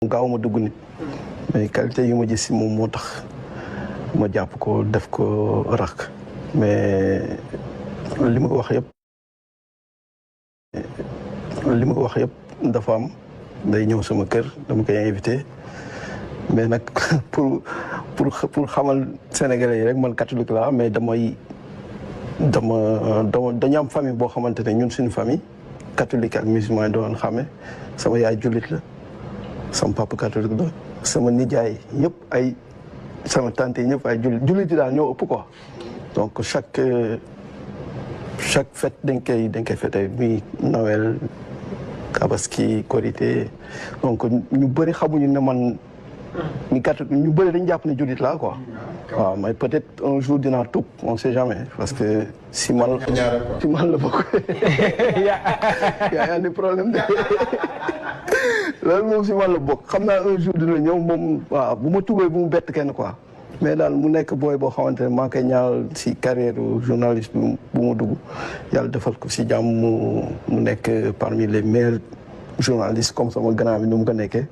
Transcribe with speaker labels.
Speaker 1: gaaw ma dugg nit mais qualité yu ma gis si moom moo tax ma jàpp ko def ko rak mais li ma wax yëpp dafa am day ñëw sama kër dama koy invité mais nag pour xamal Sénégalais yi rek man catholique la mais dañu am famille boo xamante ne ñun suñu famille catholique ak musulman yi doon xame sama yaay jullit la sama papa catholique la sama nijaay ñëpp ay sama tante yi ñëpp ay jullit yi daal ñoo ëpp quoi donc chaque fête dañ koy fêté muy Noël Tabaski Korité donc ñu bëri xamuñu ne man ni catholique ñu bëri dañu jàpp ne jullit laa quoi waaw mais peut-être un jour dinaa tuub on sait jamais parce que si man la bokk yaa des problèmes de loolu moom si man la bokk xam naa un jour dina ñëw moom waaw bu ma tuubee bu mu bett kenn quoi mais daal mu nekk booy boo xamante ne maa ngi koy ñaanal si carrière journaliste bu mu dugg yàlla defal ko si jàmm mu nekk parmi les meilleurs journalistes comme sama grand bi nu mu ko nekkee